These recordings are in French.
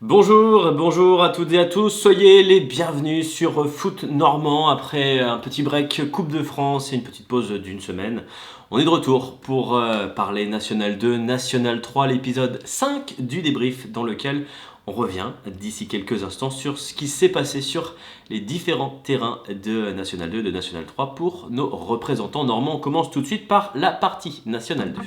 Bonjour à toutes et à tous, soyez les bienvenus sur Foot Normand après un petit break Coupe de France et une petite pause d'une semaine. On est de retour pour parler National 2, National 3, l'épisode 5 du débrief dans lequel on revient d'ici quelques instants sur ce qui s'est passé sur les différents terrains de National 2 et de National 3 pour nos représentants normands. On commence tout de suite par la partie National 2.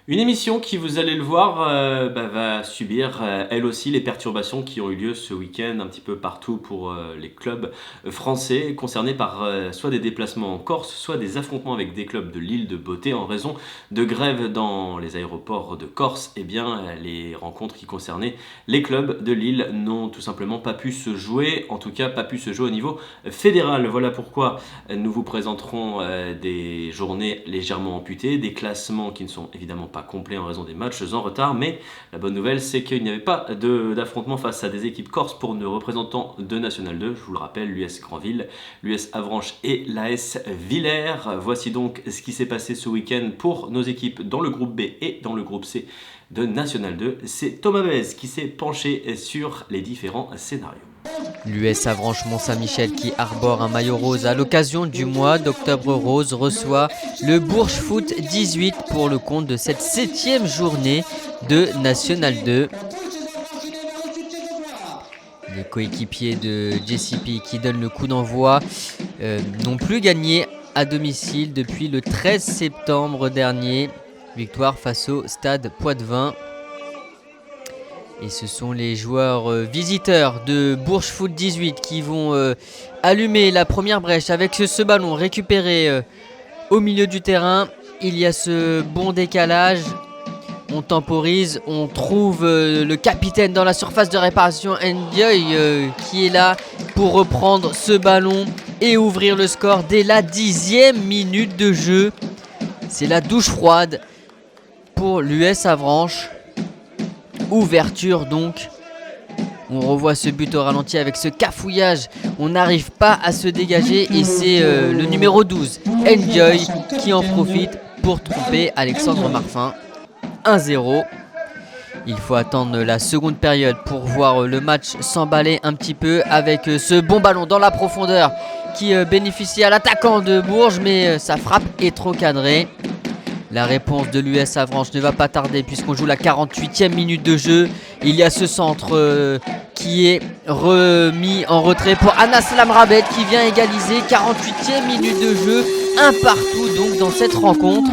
Une émission qui, vous allez le voir, va subir elle aussi les perturbations qui ont eu lieu ce week-end un petit peu partout pour les clubs français concernés par soit des déplacements en Corse, soit des affrontements avec des clubs de l'île de Beauté en raison de grèves dans les aéroports de Corse. Eh bien, les rencontres qui concernaient les clubs de l'île n'ont tout simplement pas pu se jouer, en tout cas pas pu se jouer au niveau fédéral. Voilà pourquoi nous vous présenterons des journées légèrement amputées, des classements qui ne sont évidemment pas complet en raison des matchs en retard, mais la bonne nouvelle c'est qu'il n'y avait pas d'affrontement face à des équipes corses pour nos représentants de National 2, je vous le rappelle, l'US Granville, l'US Avranches et l'AS Villers. Voici donc ce qui s'est passé ce week-end pour nos équipes dans le groupe B et dans le groupe C de National 2. C'est Thomas Bez qui s'est penché sur les différents scénarios. L'US Avranches Mont-Saint-Michel, qui arbore un maillot rose à l'occasion du mois d'Octobre Rose, reçoit le Bourges Foot 18 pour le compte de cette 7e journée de National 2. Les coéquipiers de JCP qui donnent le coup d'envoi n'ont plus gagné à domicile depuis le 13 septembre dernier. Victoire face au Stade Poitvin. Et ce sont les joueurs visiteurs de Bourges Foot 18 qui vont allumer la première brèche avec ce ballon récupéré au milieu du terrain. Il y a ce bon décalage. On temporise, on trouve le capitaine dans la surface de réparation, Ndiaye, qui est là pour reprendre ce ballon et ouvrir le score dès la 10e minute de jeu. C'est la douche froide pour l'US Avranches. Ouverture donc. On revoit ce but au ralenti avec ce cafouillage. On n'arrive pas à se dégager et c'est le numéro 12, Enjoy, qui en profite pour tromper Alexandre Marfin. 1-0. Il faut attendre la seconde période pour voir le match s'emballer un petit peu avec ce bon ballon dans la profondeur qui bénéficie à l'attaquant de Bourges, mais sa frappe est trop cadrée. La réponse de l'US Avranches ne va pas tarder puisqu'on joue la 48e minute de jeu. Il y a ce centre qui est remis en retrait pour Anas Lamrabet qui vient égaliser. 48e minute de jeu, un partout donc dans cette rencontre.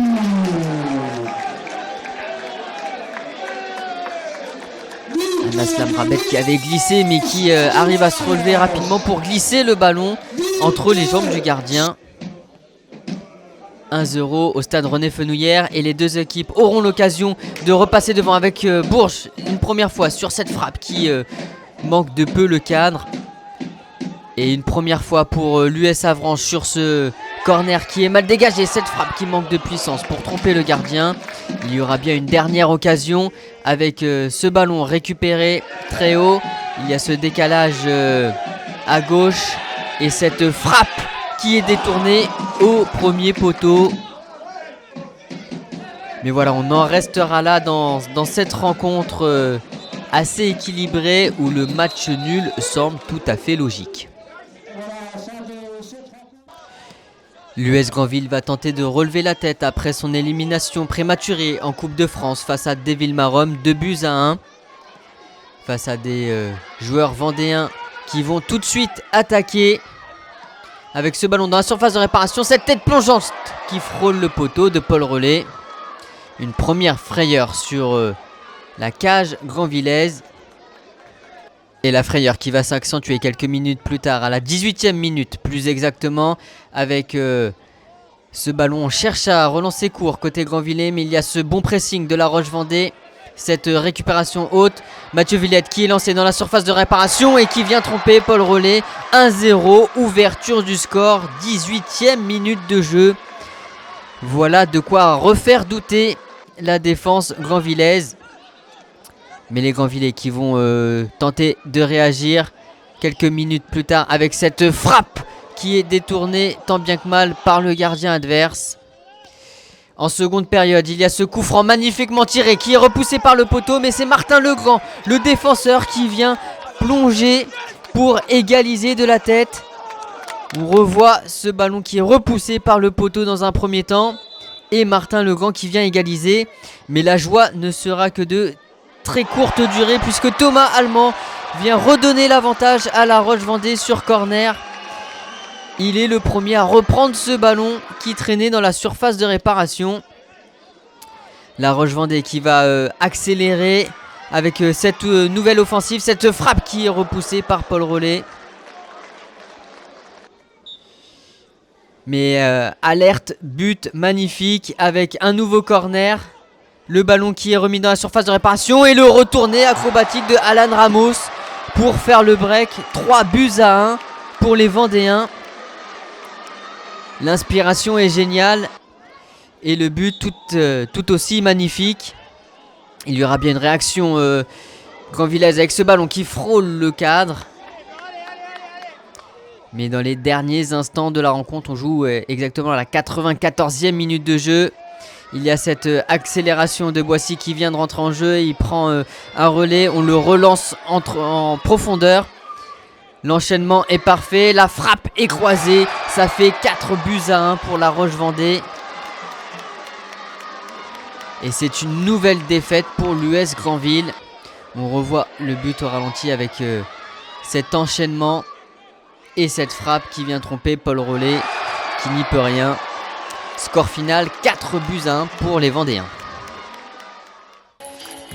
Anas Lamrabet qui avait glissé mais qui arrive à se relever rapidement pour glisser le ballon entre les jambes du gardien. 1-0 au stade René Fenouillère et les deux équipes auront l'occasion de repasser devant avec Bourges une première fois sur cette frappe qui manque de peu le cadre et une première fois pour l'US Avranches sur ce corner qui est mal dégagé, cette frappe qui manque de puissance pour tromper le gardien. Il y aura bien une dernière occasion avec ce ballon récupéré très haut. Il y a ce décalage à gauche et cette frappe qui est détourné au premier poteau. Mais voilà, on en restera là dans cette rencontre assez équilibrée où le match nul semble tout à fait logique. L'US Granville va tenter de relever la tête après son élimination prématurée en Coupe de France face à Deville-Marom, 2-1. Face à des joueurs vendéens qui vont tout de suite attaquer. Avec ce ballon dans la surface de réparation, cette tête plongeante qui frôle le poteau de Paul Relais. Une première frayeur sur la cage grandvillaise. Et la frayeur qui va s'accentuer quelques minutes plus tard, à la 18e minute plus exactement. Avec ce ballon, on cherche à relancer court côté Grandvillais, mais il y a ce bon pressing de la Roche-Vendée. Cette récupération haute, Mathieu Villette qui est lancé dans la surface de réparation et qui vient tromper Paul Relais. 1-0, ouverture du score, 18e minute de jeu. Voilà de quoi refaire douter la défense grandvillaise. Mais les Grandvillais qui vont tenter de réagir quelques minutes plus tard avec cette frappe qui est détournée tant bien que mal par le gardien adverse. En seconde période, il y a ce coup franc magnifiquement tiré qui est repoussé par le poteau, mais c'est Martin Legrand, le défenseur, qui vient plonger pour égaliser de la tête. On revoit ce ballon qui est repoussé par le poteau dans un premier temps et Martin Legrand qui vient égaliser. Mais la joie ne sera que de très courte durée puisque Thomas Allemand vient redonner l'avantage à la Roche-Vendée sur corner. Il est le premier à reprendre ce ballon qui traînait dans la surface de réparation. La Roche-Vendée qui va accélérer avec cette nouvelle offensive, cette frappe qui est repoussée par Paul Rollet. Mais alerte, but magnifique avec un nouveau corner. Le ballon qui est remis dans la surface de réparation et le retourné acrobatique de Alan Ramos pour faire le break. 3-1 pour les Vendéens. L'inspiration est géniale et le but tout aussi magnifique. Il y aura bien une réaction Grandvillaise avec ce ballon qui frôle le cadre. Mais dans les derniers instants de la rencontre, on joue exactement à la 94e minute de jeu. Il y a cette accélération de Boissy qui vient de rentrer en jeu. Il prend un relais, on le relance en profondeur. L'enchaînement est parfait, la frappe est croisée. Ça fait 4-1 pour la Roche-Vendée. Et c'est une nouvelle défaite pour l'US Granville. On revoit le but au ralenti avec cet enchaînement et cette frappe qui vient tromper Paul Rollet qui n'y peut rien. Score final 4-1 pour les Vendéens.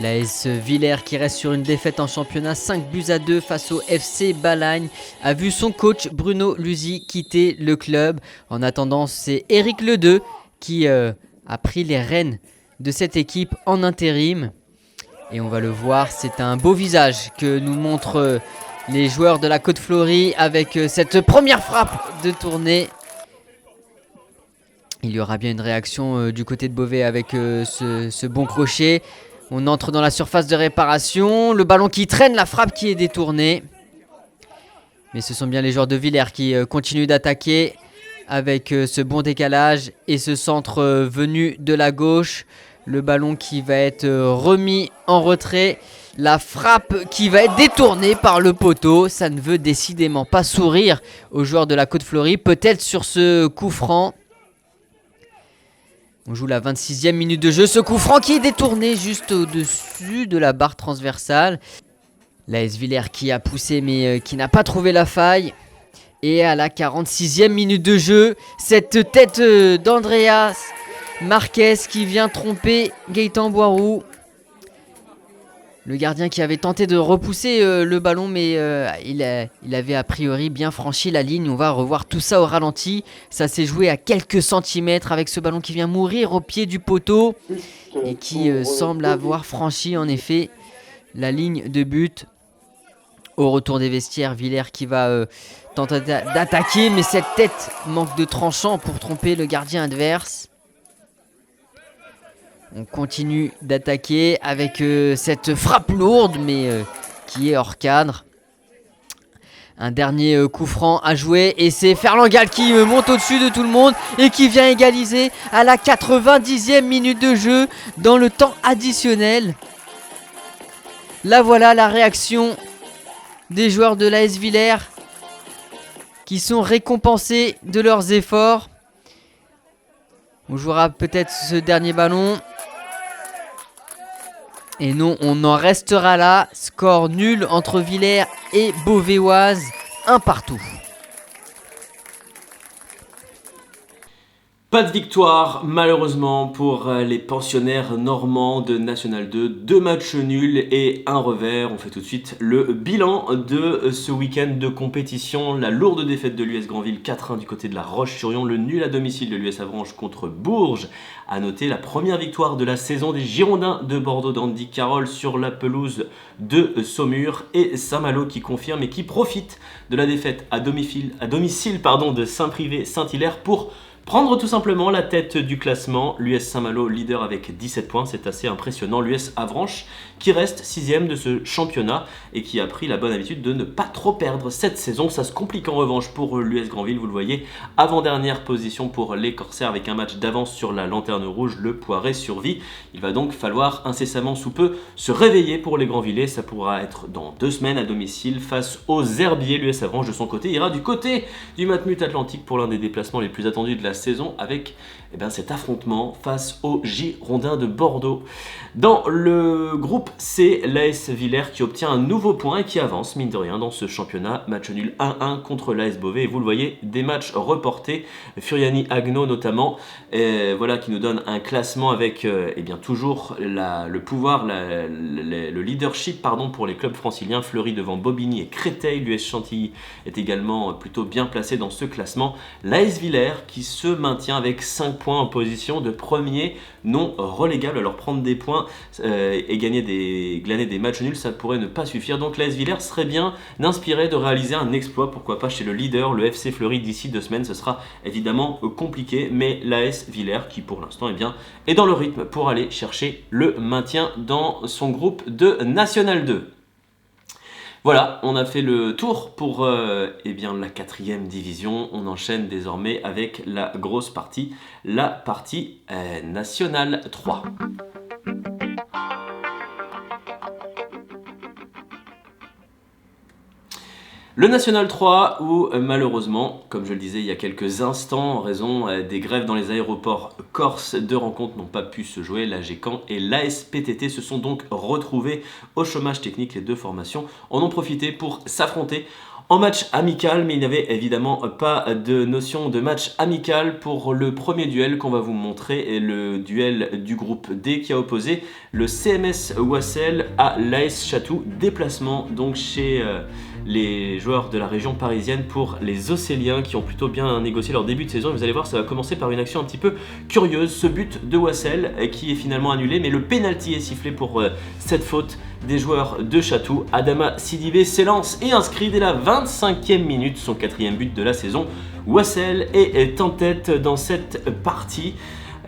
L'AS Villers qui reste sur une défaite en championnat 5-2 face au FC Balagne a vu son coach Bruno Luzi quitter le club. En attendant, c'est Éric Ledeux qui a pris les rênes de cette équipe en intérim. Et on va le voir, c'est un beau visage que nous montrent les joueurs de la Côte-Florie avec cette première frappe de tournée. Il y aura bien une réaction du côté de Beauvais avec ce bon crochet. On entre dans la surface de réparation. Le ballon qui traîne, la frappe qui est détournée. Mais ce sont bien les joueurs de Villers qui continuent d'attaquer avec ce bon décalage et ce centre venu de la gauche. Le ballon qui va être remis en retrait. La frappe qui va être détournée par le poteau. Ça ne veut décidément pas sourire aux joueurs de la Côte-Florie. Peut-être sur ce coup franc. On joue la 26e minute de jeu. Ce coup franc qui est détourné juste au-dessus de la barre transversale. L'AS Villers qui a poussé mais qui n'a pas trouvé la faille. Et à la 46e minute de jeu, cette tête d'Andreas Marquez qui vient tromper Gaëtan Boiroux. Le gardien qui avait tenté de repousser le ballon, mais il avait a priori bien franchi la ligne. On va revoir tout ça au ralenti. Ça s'est joué à quelques centimètres avec ce ballon qui vient mourir au pied du poteau et qui semble avoir franchi en effet la ligne de but. Au retour des vestiaires, Villers qui va tenter d'attaquer, mais cette tête manque de tranchant pour tromper le gardien adverse. On continue d'attaquer avec cette frappe lourde mais qui est hors cadre. Un dernier coup franc à jouer et c'est Ferlangal qui monte au-dessus de tout le monde et qui vient égaliser à la 90e minute de jeu dans le temps additionnel. Là voilà la réaction des joueurs de l'AS Villers qui sont récompensés de leurs efforts. On jouera peut-être ce dernier ballon. Et non, on en restera là. Score nul entre Villers et Beauvaisoise. 1 partout. Pas de victoire malheureusement pour les pensionnaires normands de National 2. 2 matchs nuls et un revers. On fait tout de suite le bilan de ce week-end de compétition. La lourde défaite de l'US Granville 4-1 du côté de la Roche-sur-Yon. Le nul à domicile de l'US Avranches contre Bourges. À noter la première victoire de la saison des Girondins de Bordeaux d'Andy Carroll sur la pelouse de Saumur. Et Saint-Malo qui confirme et qui profite de la défaite à domicile de Saint-Privé-Saint-Hilaire pour prendre tout simplement la tête du classement. L'US Saint-Malo leader avec 17 points, c'est assez impressionnant. L'US Avranches qui reste 6ème de ce championnat et qui a pris la bonne habitude de ne pas trop perdre cette saison. Ça se complique en revanche pour l'US Granville, vous le voyez, avant-dernière position pour les Corsaires avec un match d'avance sur la Lanterne Rouge, le Poiret survit. Il va donc falloir incessamment sous peu se réveiller pour les Granvillais. Ça pourra être dans 2 semaines à domicile face aux Herbiers. L'US Avranches de son côté ira du côté du Matmut Atlantique pour l'un des déplacements les plus attendus de la saison avec cet affrontement face aux Girondins de Bordeaux. Dans le groupe C, l'AS Villers qui obtient un nouveau point et qui avance mine de rien dans ce championnat. Match nul 1-1 contre l'AS Beauvais et vous le voyez, des matchs reportés. Furiani Agno notamment, qui nous donne un classement avec toujours le pouvoir, le leadership pour les clubs franciliens. Fleury devant Bobigny et Créteil. L'US Chantilly est également plutôt bien placé dans ce classement. L'AS Villers qui se maintient avec 5 points en position de premier non relégable. Alors prendre des points et glaner des matchs nuls, ça pourrait ne pas suffire. Donc l'AS Villers serait bien inspiré de réaliser un exploit, pourquoi pas chez le leader, le FC Fleury. D'ici 2 semaines, ce sera évidemment compliqué, mais l'AS Villers qui pour l'instant est dans le rythme pour aller chercher le maintien dans son groupe de National 2. Voilà, on a fait le tour pour la 4e division. On enchaîne désormais avec la grosse partie, la partie National 3. Le National 3 où malheureusement, comme je le disais il y a quelques instants, en raison des grèves dans les aéroports corses, 2 rencontres n'ont pas pu se jouer. L'AG Caen et l'ASPTT se sont donc retrouvés au chômage technique. Les 2 formations en ont profité pour s'affronter en match amical, mais il n'y avait évidemment pas de notion de match amical pour le premier duel qu'on va vous montrer, et le duel du groupe D qui a opposé le CMS Wassel à l'AS Chatou. Déplacement donc chez les joueurs de la région parisienne pour les Océliens qui ont plutôt bien négocié leur début de saison. Et vous allez voir, ça va commencer par une action un petit peu curieuse, ce but de Wassel qui est finalement annulé, mais le penalty est sifflé pour cette faute des joueurs de Chatou. Adama Sidibé s'élance et inscrit dès la 25e minute son 4e but de la saison. Wassel est en tête dans cette partie.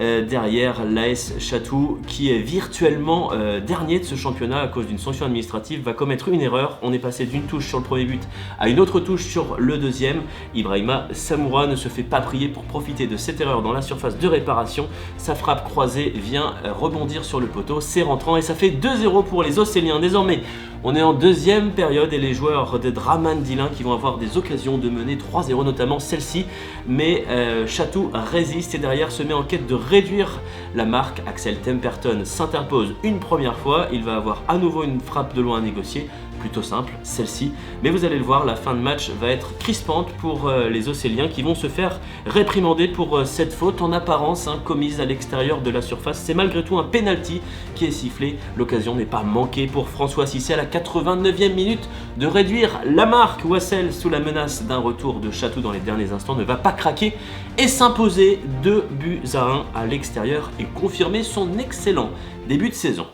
Derrière l'AS Chatou qui est virtuellement dernier de ce championnat à cause d'une sanction administrative, va commettre une erreur. On est passé d'une touche sur le premier but à une autre touche sur le deuxième. Ibrahima Samoura ne se fait pas prier pour profiter de cette erreur dans la surface de réparation. Sa frappe croisée vient rebondir sur le poteau, c'est rentrant et ça fait 2-0 pour les Océliens. Désormais on est en 2e période et les joueurs de Draman Dilin qui vont avoir des occasions de mener 3-0, notamment celle-ci, mais Chatou résiste et derrière se met en quête de réduire la marque. Axel Temperton s'interpose une première fois, il va avoir à nouveau une frappe de loin à négocier, plutôt simple celle-ci, mais vous allez le voir, la fin de match va être crispante pour les Océliens qui vont se faire réprimander pour cette faute en apparence commise à l'extérieur de la surface. C'est malgré tout un penalty qui est sifflé. L'occasion n'est pas manquée pour François Cissé à la 89e minute de réduire la marque. Wassel, sous la menace d'un retour de Chatou dans les derniers instants, ne va pas craquer et s'imposer 2-1 à l'extérieur et confirmer son excellent début de saison.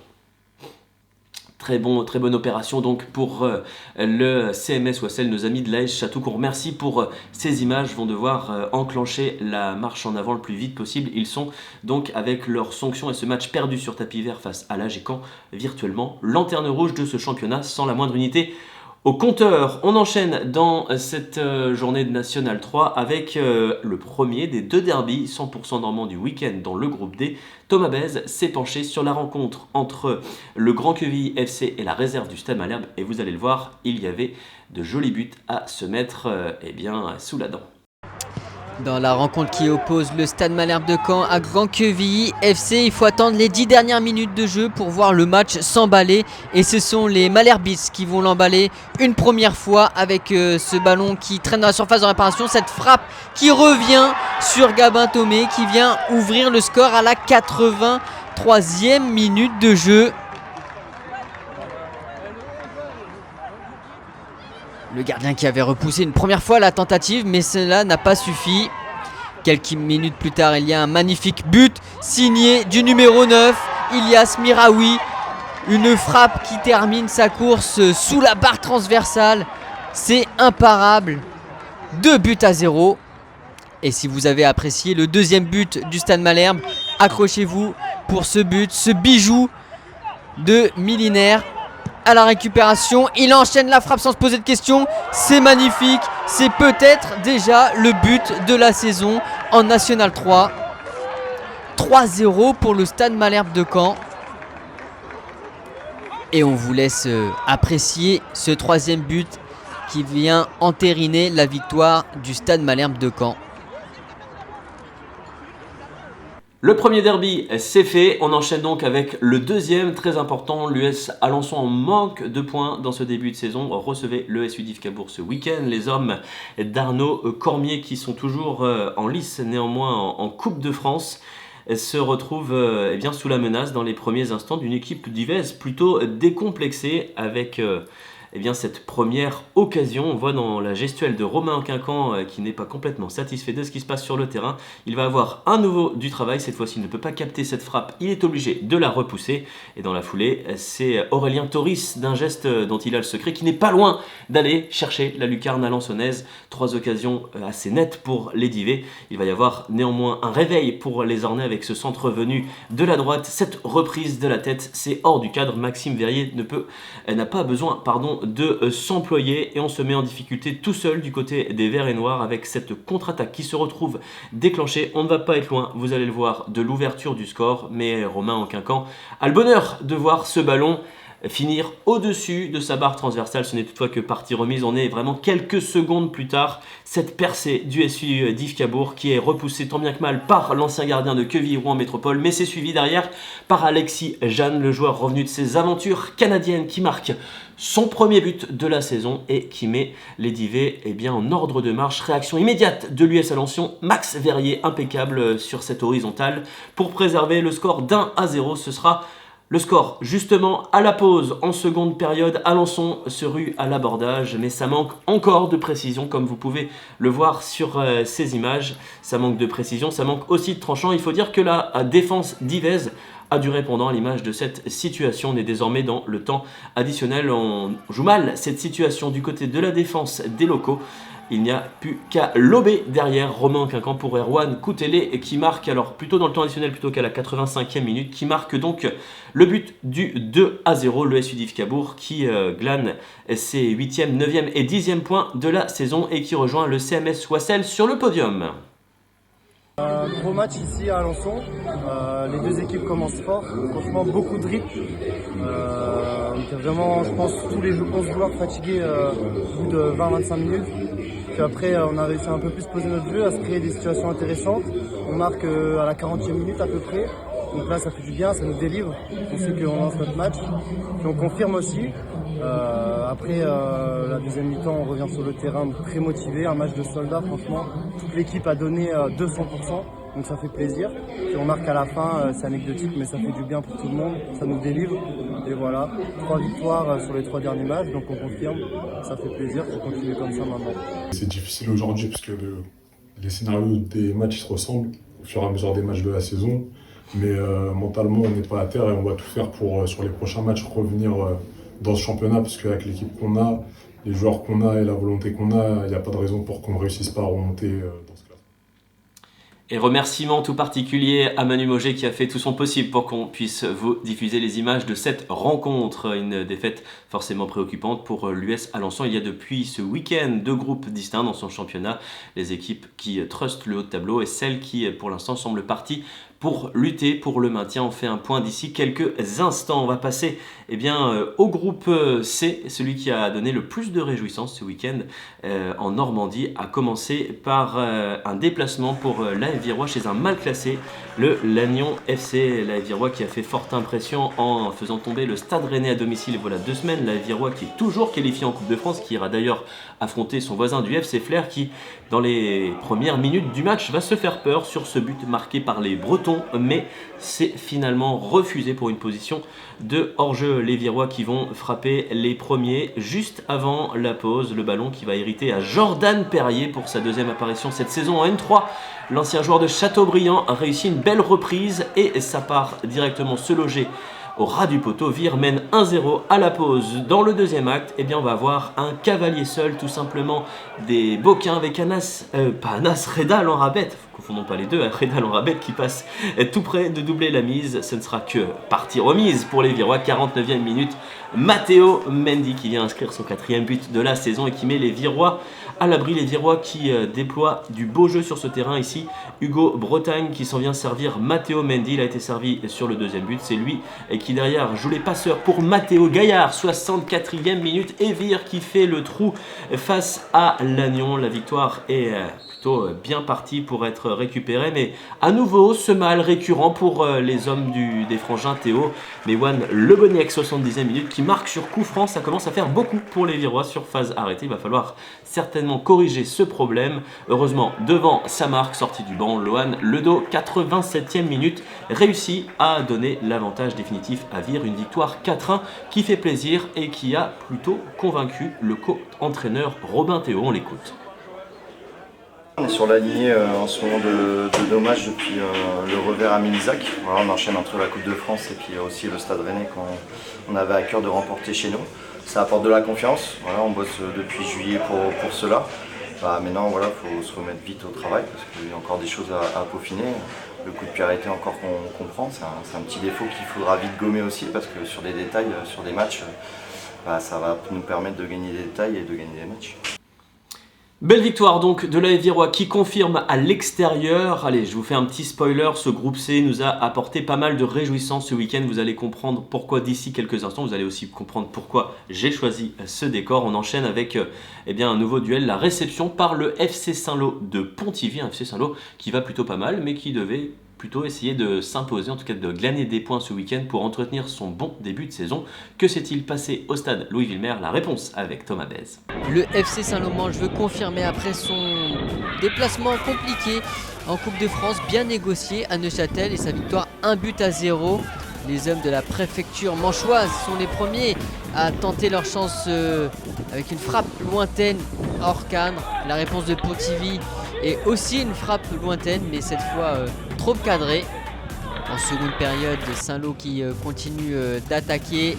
Très bonne opération donc pour le CMS Wassel. Nos amis de l'AS Chatou qu'on remercie pour ces images vont devoir enclencher la marche en avant le plus vite possible. Ils sont donc avec leur sanction et ce match perdu sur tapis vert face à l'AG Caen virtuellement lanterne rouge de ce championnat sans la moindre unité au compteur. On enchaîne dans cette journée de National 3 avec le premier des 2 derbys 100% normand du week-end dans le groupe D. Thomas Bèze s'est penché sur la rencontre entre le Grand Quevilly FC et la réserve du Stade Malherbe et vous allez le voir, il y avait de jolis buts à se mettre sous la dent. Dans la rencontre qui oppose le Stade Malherbe de Caen à Grand Quevilly FC, il faut attendre les 10 dernières minutes de jeu pour voir le match s'emballer. Et ce sont les Malherbistes qui vont l'emballer une première fois avec ce ballon qui traîne dans la surface de réparation. Cette frappe qui revient sur Gabin Thomé qui vient ouvrir le score à la 83e minute de jeu. Le gardien qui avait repoussé une première fois la tentative, mais cela n'a pas suffi. Quelques minutes plus tard, il y a un magnifique but signé du numéro 9, Ilyas Miraoui. Une frappe qui termine sa course sous la barre transversale. C'est imparable. 2-0. Et si vous avez apprécié le deuxième but du Stade Malherbe, accrochez-vous pour ce but, ce bijou de millénaire. À la récupération, il enchaîne la frappe sans se poser de questions. C'est magnifique, c'est peut-être déjà le but de la saison en National 3. 3-0 pour le Stade Malherbe de Caen. Et on vous laisse apprécier ce troisième but qui vient entériner la victoire du Stade Malherbe de Caen. Le premier derby, c'est fait. On enchaîne donc avec le deuxième, très important. L'US Alençon en manque de points dans ce début de saison. Recevait l'ES Udif Cabourg ce week-end. Les hommes d'Arnaud Cormier, qui sont toujours en lice, néanmoins en Coupe de France, se retrouvent bien sous la menace dans les premiers instants d'une équipe d'Yves plutôt décomplexée avec cette première occasion. On voit dans la gestuelle de Romain Quincan qui n'est pas complètement satisfait de ce qui se passe sur le terrain. Il va avoir à nouveau du travail. Cette fois-ci, il ne peut pas capter cette frappe. Il est obligé de la repousser. Et dans la foulée, c'est Aurélien Toris d'un geste dont il a le secret qui n'est pas loin d'aller chercher la lucarne alençonnaise. 3 occasions assez nettes pour les Divets. Il va y avoir néanmoins un réveil pour les Ornais avec ce centre venu de la droite. Cette reprise de la tête, c'est hors du cadre. Maxime Verrier n'a pas besoin de s'employer et on se met en difficulté tout seul du côté des Verts et Noirs avec cette contre-attaque qui se retrouve déclenchée. On ne va pas être loin, vous allez le voir, de l'ouverture du score, mais Romain Quincan a le bonheur de voir ce ballon finir au-dessus de sa barre transversale. Ce n'est toutefois que partie remise. On est vraiment quelques secondes plus tard. Cette percée du SU Udif Cabourg qui est repoussée tant bien que mal par l'ancien gardien de Quevilly-Rouen Métropole, mais c'est suivi derrière par Alexis Jeanne, le joueur revenu de ses aventures canadiennes, qui marque son premier but de la saison et qui met les Divets en ordre de marche. Réaction immédiate de l'US Alençon. Max Verrier impeccable sur cette horizontale pour préserver le score d'1-0. Ce sera le score, justement, à la pause, en seconde période. Alençon se rue à l'abordage, mais ça manque encore de précision, comme vous pouvez le voir sur ces images. Ça manque de précision, ça manque aussi de tranchant. Il faut dire que la défense d'Yves a du répondant à l'image de cette situation. On est désormais dans le temps additionnel. On joue mal cette situation du côté de la défense des locaux. Il n'y a plus qu'à lober derrière. Romain Quincan pour Erwan Koutélé qui marque, alors plutôt dans le temps additionnel plutôt qu'à la 85e minute, qui marque donc le but du 2-0. Le SU Udif Cabourg qui glane ses 8e, 9e et 10e points de la saison et qui rejoint le CMS Wassel sur le podium. Gros match ici à Alençon, les deux équipes commencent fort, franchement beaucoup de rythme, on était vraiment, je pense, tous les 11 joueurs fatigués au bout de 20-25 minutes. Puis après on a réussi à un peu plus poser notre jeu, à se créer des situations intéressantes. On marque à la 40e minute à peu près, donc là ça fait du bien, ça nous délivre, on sait qu'on lance notre match, puis on confirme aussi. Après la deuxième mi-temps, on revient sur le terrain très motivé, un match de soldats, franchement. Toute l'équipe a donné 200%, donc ça fait plaisir. Puis on marque à la fin, c'est anecdotique, mais ça fait du bien pour tout le monde, ça nous délivre. Et voilà, 3 victoires sur les 3 derniers matchs, donc on confirme, ça fait plaisir, il faut continuer comme ça maintenant. C'est difficile aujourd'hui parce que les scénarios des matchs se ressemblent au fur et à mesure des matchs de la saison. Mais mentalement, on n'est pas à terre et on va tout faire pour, sur les prochains matchs, revenir dans ce championnat, parce qu'avec l'équipe qu'on a, les joueurs qu'on a et la volonté qu'on a, il n'y a pas de raison pour qu'on ne réussisse pas à remonter dans ce classement. Et remerciement tout particulier à Manu Moget qui a fait tout son possible pour qu'on puisse vous diffuser les images de cette rencontre. Une défaite forcément préoccupante pour l'US Alençon. Il y a depuis ce week-end 2 groupes distincts dans son championnat. Les équipes qui trustent le haut de tableau et celles qui pour l'instant semblent parties pour lutter pour le maintien. On fait un point d'ici quelques instants. On va passer au groupe C, celui qui a donné le plus de réjouissance ce week-end en Normandie, à commencer par un déplacement pour l'AF Virois chez un mal classé, le Lannion FC. L'AF Virois qui a fait forte impression en faisant tomber le Stade Rennais à domicile voilà 2 semaines. L'AF Virois qui est toujours qualifié en Coupe de France, qui ira d'ailleurs affronter son voisin du FC Flers qui, dans les premières minutes du match, va se faire peur sur ce but marqué par les Bretons, mais c'est finalement refusé pour une position de hors-jeu. Les Virois qui vont frapper les premiers juste avant la pause. Le ballon qui va hériter à Jordan Perrier pour sa 2e apparition cette saison en N3. L'ancien joueur de Châteaubriand a réussi une belle reprise et ça part directement se loger au ras du poteau. Vire mène 1-0 à la pause. Dans le deuxième acte, eh bien, on va avoir un cavalier seul, tout simplement des Boquins avec Reda Lanrabet. Confondons pas les deux, Reda Lanrabet qui passe tout près de doubler la mise. Ce ne sera que partie remise pour les Virois. 49e minute, Matteo Mendy qui vient inscrire son 4e but de la saison et qui met les Virois à l'abri. Les Virois qui déploient du beau jeu sur ce terrain ici. Hugo Bretagne qui s'en vient servir Matteo Mendy. Il a été servi sur le deuxième but. C'est lui qui derrière joue les passeurs pour Matteo Gaillard. 64e minute. Evir qui fait le trou face à Lannion. La victoire est plutôt bien partie pour être récupérée. Mais à nouveau, ce mal récurrent pour les hommes des frangins Théo. Mewan Leboniec, 70e minute, qui marque sur coup franc. Ça commence à faire beaucoup pour les Virois sur phase arrêtée. Il va falloir certainement corriger ce problème. Heureusement, devant sa marque, sortie du banc, Lohan Ledo, 87e minute, réussit à donner l'avantage définitif à Vire. Une victoire 4-1 qui fait plaisir et qui a plutôt convaincu le co-entraîneur Robin Théo. On l'écoute. On est sur la lignée en ce moment de nos matchs depuis le revers à Milizac. Voilà, on enchaîne entre la Coupe de France et puis aussi le Stade Rennais qu'on avait à cœur de remporter chez nous. Ça apporte de la confiance, voilà, on bosse depuis juillet pour cela. Maintenant, voilà, faut se remettre vite au travail parce qu'il y a encore des choses à peaufiner. Le coup de pied arrêté encore qu'on prend, c'est un petit défaut qu'il faudra vite gommer aussi parce que sur des détails, sur des matchs, ça va nous permettre de gagner des détails et de gagner des matchs. Belle victoire donc de l'AS Virois qui confirme à l'extérieur. Allez, je vous fais un petit spoiler, ce groupe C nous a apporté pas mal de réjouissances ce week-end. Vous allez comprendre pourquoi d'ici quelques instants. Vous allez aussi comprendre pourquoi j'ai choisi ce décor. On enchaîne avec un nouveau duel, la réception par le FC Saint-Lô de Pontivy. Un FC Saint-Lô qui va plutôt pas mal mais qui devait plutôt essayer de s'imposer, en tout cas de glaner des points ce week-end pour entretenir son bon début de saison. Que s'est-il passé au stade Louis-Villemer? La réponse avec Thomas Bèze. Le FC Saint-Lô, je veux confirmer après son déplacement compliqué en Coupe de France, bien négocié à Neuchâtel et sa victoire 1-0. Les hommes de la préfecture manchoise sont les premiers à tenter leur chance avec une frappe lointaine hors cadre. La réponse de Pontivy est aussi une frappe lointaine, mais cette fois trop cadrée. En seconde période, Saint-Lô qui continue d'attaquer.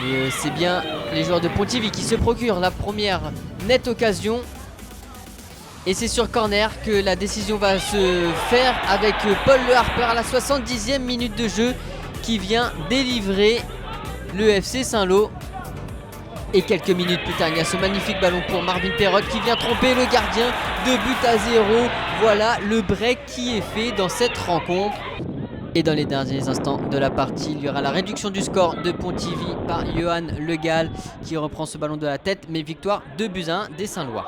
Et c'est bien les joueurs de Pontivy qui se procurent la première nette occasion. Et c'est sur corner que la décision va se faire avec Paul Le Harper à la 70e minute de jeu qui vient délivrer le FC Saint-Lô. Et quelques minutes plus tard, il y a ce magnifique ballon pour Marvin Perrotte qui vient tromper le gardien. 2-0. Voilà le break qui est fait dans cette rencontre. Et dans les derniers instants de la partie, il y aura la réduction du score de Pontivy par Johan Le Gall qui reprend ce ballon de la tête. Mais victoire 2-1 des Saint-Lois.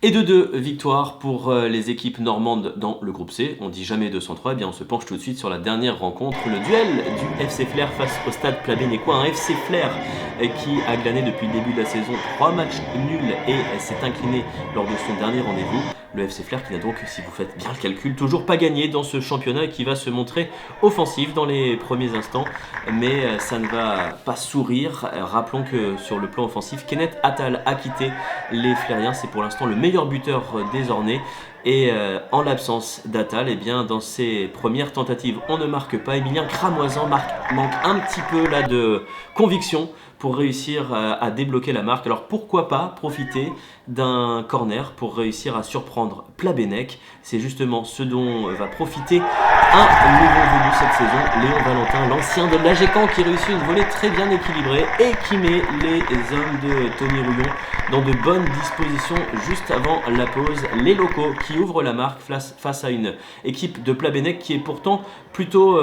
Et de 2 victoires pour les équipes normandes dans le groupe C. On dit jamais 203, eh bien on se penche tout de suite sur la dernière rencontre, le duel du FC Flers face au stade Plabennecquois. Un FC Flers qui a glané depuis le début de la saison 3 matchs nuls et s'est incliné lors de son dernier rendez-vous. Le FC Flers qui n'a donc, si vous faites bien le calcul, toujours pas gagné dans ce championnat et qui va se montrer offensif dans les premiers instants. Mais ça ne va pas sourire. Rappelons que sur le plan offensif, Kenneth Attal a quitté les Flériens. C'est pour l'instant le meilleur buteur des Ornais. Et en l'absence d'Attal, eh bien, dans ses premières tentatives, on ne marque pas. Emilien Cramoisan manque un petit peu là, de conviction pour réussir à débloquer la marque. Alors pourquoi pas profiter d'un corner pour réussir à surprendre Plabennec. C'est justement ce dont va profiter un nouveau venu cette saison, Léon Valentin, l'ancien de l'AGECAN, qui réussit une volée très bien équilibrée et qui met les hommes de Tony Rouillon dans de bonnes dispositions juste avant la pause. Les locaux qui ouvrent la marque face à une équipe de Plabennec qui est pourtant plutôt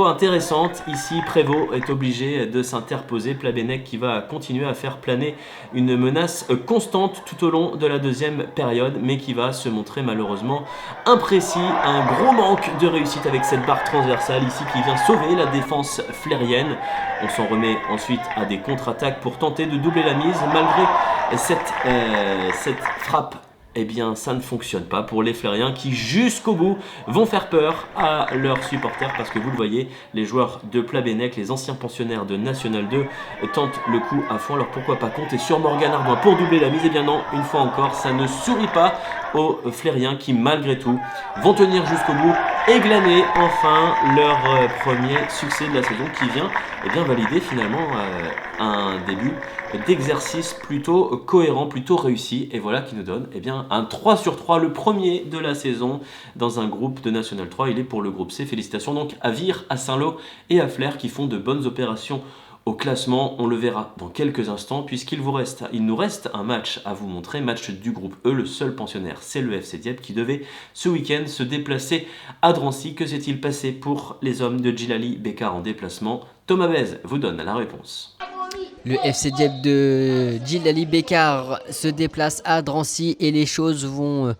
intéressante. Ici, Prévost est obligé de s'interposer. Plabennec qui va continuer à faire planer une menace constante tout au long de la deuxième période, mais qui va se montrer malheureusement imprécis. Un gros manque de réussite avec cette barre transversale ici qui vient sauver la défense flérienne. On s'en remet ensuite à des contre-attaques pour tenter de doubler la mise. Malgré cette frappe, eh bien ça ne fonctionne pas pour les Flériens qui jusqu'au bout vont faire peur à leurs supporters parce que vous le voyez, les joueurs de Plabennec, les anciens pensionnaires de National 2 tentent le coup à fond. Alors pourquoi pas compter sur Morgan Ardouin pour doubler la mise? Eh bien non, une fois encore, ça ne sourit pas aux Flériens qui malgré tout vont tenir jusqu'au bout et glaner enfin leur premier succès de la saison qui vient valider finalement un début d'exercice plutôt cohérent, plutôt réussi, et voilà qui nous donne un 3 sur 3, le premier de la saison dans un groupe de National 3. Il est pour le groupe C. Félicitations donc à Vire, à Saint-Lô et à Flers qui font de bonnes opérations au classement. On le verra dans quelques instants puisqu'il nous reste un match à vous montrer, match du groupe E. Le seul pensionnaire, c'est le FC Dieppe qui devait ce week-end se déplacer à Drancy. Que s'est-il passé pour les hommes de Djilali Bekar en déplacement? Thomas Bez vous donne la réponse. Le FC Dieppe de Djilali Bekar se déplace à Drancy et les choses vont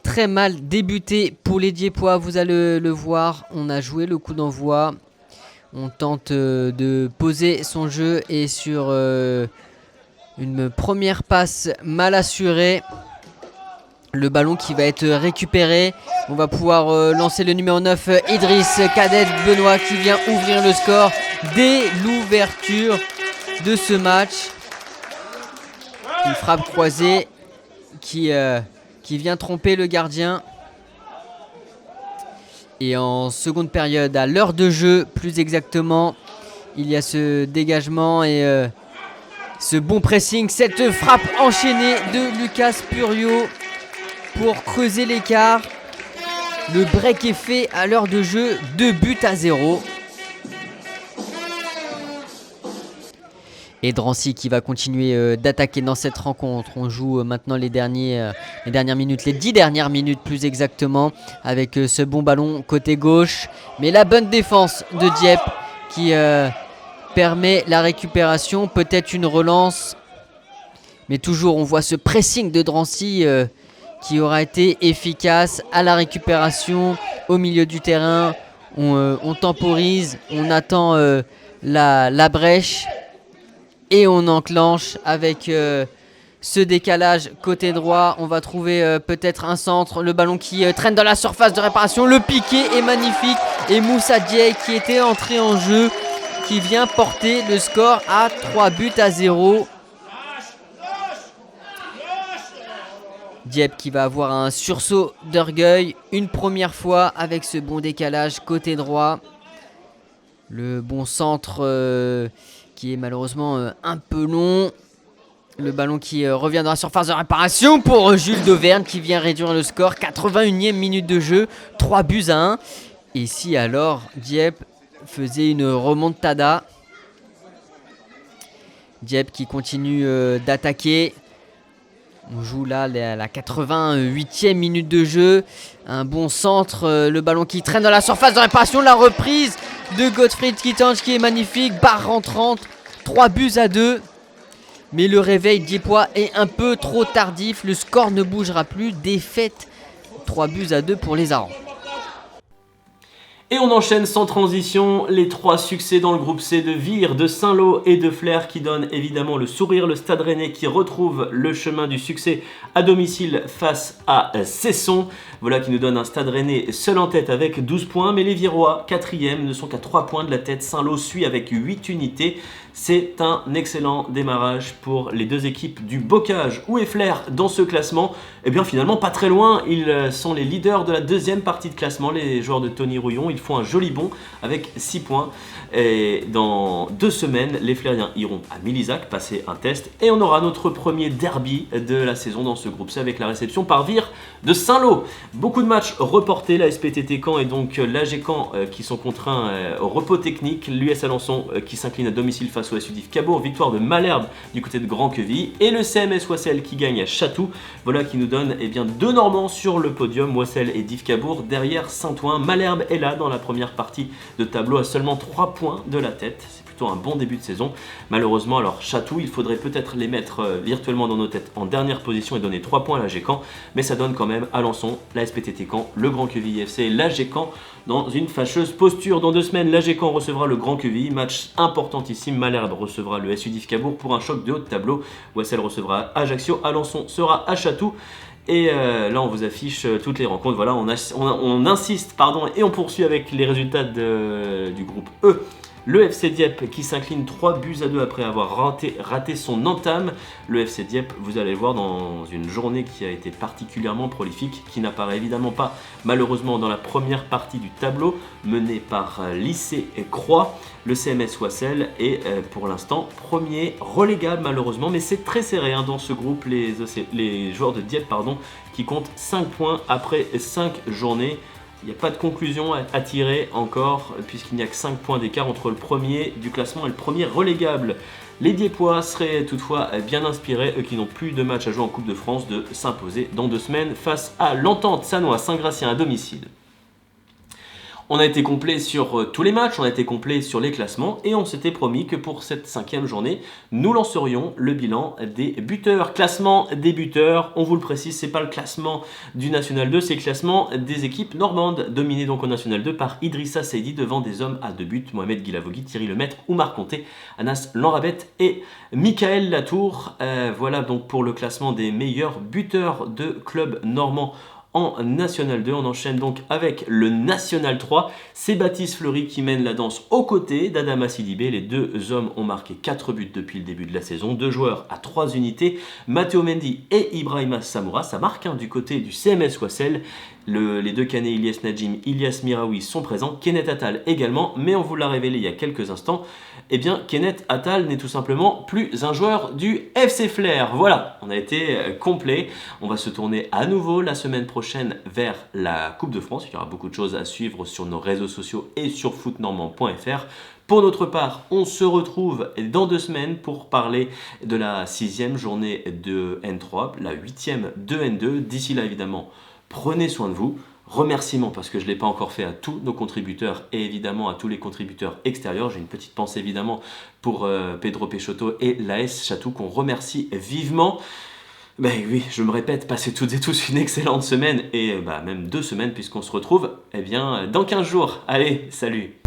très mal débuter pour les Dieppois. Vous allez le voir, on a joué le coup d'envoi. On tente de poser son jeu et sur une première passe mal assurée, le ballon qui va être récupéré. On va pouvoir lancer le numéro 9, Idriss Kadet Benoît, qui vient ouvrir le score dès l'ouverture de ce match. Une frappe croisée qui vient tromper le gardien. Et en seconde période, à l'heure de jeu plus exactement, il y a ce dégagement et ce bon pressing, cette frappe enchaînée de Lucas Purio pour creuser l'écart. Le break est fait à l'heure de jeu, 2-0. Et Drancy qui va continuer d'attaquer dans cette rencontre. On joue maintenant les dernières minutes, les 10 dernières minutes plus exactement, avec ce bon ballon côté gauche. Mais la bonne défense de Dieppe qui permet la récupération, peut-être une relance. Mais toujours on voit ce pressing de Drancy qui aura été efficace à la récupération au milieu du terrain. On temporise, on attend la brèche. Et on enclenche avec ce décalage côté droit. On va trouver peut-être un centre. Le ballon qui traîne dans la surface de réparation. Le piqué est magnifique. Et Moussa Dieye qui était entré en jeu, qui vient porter le score à 3-0. Dieppe qui va avoir un sursaut d'orgueil une première fois avec ce bon décalage côté droit. Le bon centre qui est malheureusement un peu long. Le ballon qui revient dans la surface de réparation pour Jules Dauvergne qui vient réduire le score. 81e minute de jeu, 3-1. Et si alors Dieppe faisait une remontada. Dieppe qui continue d'attaquer. On joue là la 88e minute de jeu. Un bon centre, le ballon qui traîne dans la surface de réparation. La reprise de Gottfried Kittange qui est magnifique. Barre rentrante, 3-2. Mais le réveil dieppois est un peu trop tardif. Le score ne bougera plus. Défaite 3-2 pour les Arans. Et on enchaîne sans transition les 3 succès dans le groupe C de Vire, de Saint-Lô et de Flers qui donnent évidemment le sourire. Le Stade Rennais qui retrouve le chemin du succès à domicile face à Cesson. Voilà qui nous donne un Stade Rennais seul en tête avec 12 points. Mais les Virois, 4e, ne sont qu'à 3 points de la tête. Saint-Lô suit avec 8 unités. C'est un excellent démarrage pour les deux équipes du Bocage. Où est Flers dans ce classement? Eh bien finalement pas très loin, ils sont les leaders de la deuxième partie de classement, les joueurs de Tony Rouillon. Ils font un joli bond avec 6 points. Et dans 2 semaines, les Flériens iront à Milizac passer un test. Et on aura notre premier derby de la saison dans ce groupe C avec la réception par Vire de Saint-Lô. Beaucoup de matchs reportés, la SPTT Caen et donc l'AG Caen qui sont contraints au repos technique. L'US Alençon qui s'incline à domicile face au SUDIF Cabourg. Victoire de Malherbe du côté de Grand-Quevilly. Et le CMS Wassel qui gagne à Chatou. Voilà qui nous donne 2 Normands sur le podium. Wassel et Div Cabourg derrière Saint-Ouen. Malherbe est là dans la première partie de tableau à seulement 3 points de la tête. C'est plutôt un bon début de saison. Malheureusement, alors Chatou, il faudrait peut-être les mettre virtuellement dans nos têtes en dernière position et donner 3 points à l'AG Caen. Mais ça donne quand même Alençon, la SPTT Caen, le Grand-Quevilly FC et l'AG Caen dans une fâcheuse posture. Dans 2 semaines, l'AG Caen recevra le Grand-Quevilly. Match importantissime. Malherbe recevra le SUDIF Cabourg pour un choc de haut de tableau. Wassel recevra Ajaccio. Alençon sera à Chatou. Et là on vous affiche toutes les rencontres. Voilà, on insiste et on poursuit avec les résultats du groupe E Le FC Dieppe qui s'incline 3-2 après avoir raté son entame. Le FC Dieppe, vous allez le voir dans une journée qui a été particulièrement prolifique, qui n'apparaît évidemment pas malheureusement dans la première partie du tableau, menée par Lycée et Croix. Le CMS Wassel est pour l'instant premier relégable malheureusement, mais c'est très serré dans ce groupe, les joueurs de Dieppe qui comptent 5 points après 5 journées. Il n'y a pas de conclusion à tirer encore, puisqu'il n'y a que 5 points d'écart entre le premier du classement et le premier relégable. Les Dieppois seraient toutefois bien inspirés, eux qui n'ont plus de match à jouer en Coupe de France, de s'imposer dans 2 semaines face à l'Entente Sannois Saint-Gratien à domicile. On a été complet sur tous les matchs, on a été complet sur les classements et on s'était promis que pour cette 5e journée, nous lancerions le bilan des buteurs. Classement des buteurs, on vous le précise, c'est pas le classement du National 2, c'est le classement des équipes normandes, dominées donc au National 2 par Idrissa Seydi devant des hommes à 2 buts, Mohamed Guilavogui, Thierry Lemaître, Oumar Conté, Anas Lanrabet et Michael Latour. Voilà donc pour le classement des meilleurs buteurs de clubs normands en National 2. On enchaîne donc avec le National 3. C'est Baptiste Fleury qui mène la danse aux côtés d'Adama Sidibé. Les 2 hommes ont marqué 4 buts depuis le début de la saison. 2 joueurs à 3 unités, Matteo Mendy et Ibrahima Samoura. Ça marque du côté du CMS Wassel. Les 2 Canets, Ilyes Najim, Ilyas Miraoui sont présents. Kenneth Attal également, mais on vous l'a révélé il y a quelques instants. Eh bien, Kenneth Attal n'est tout simplement plus un joueur du FC Flair. Voilà, on a été complet. On va se tourner à nouveau la semaine prochaine vers la Coupe de France. Il y aura beaucoup de choses à suivre sur nos réseaux sociaux et sur footnormand.fr. Pour notre part, on se retrouve dans 2 semaines pour parler de la 6e journée de N3, la 8e de N2. D'ici là, évidemment, prenez soin de vous. Remerciements, parce que je ne l'ai pas encore fait, à tous nos contributeurs et évidemment à tous les contributeurs extérieurs. J'ai une petite pensée évidemment pour Pedro Peixoto et l'AS Chatou qu'on remercie vivement. Ben oui, je me répète, passez toutes et tous une excellente semaine et même 2 semaines puisqu'on se retrouve dans 15 jours. Allez, salut!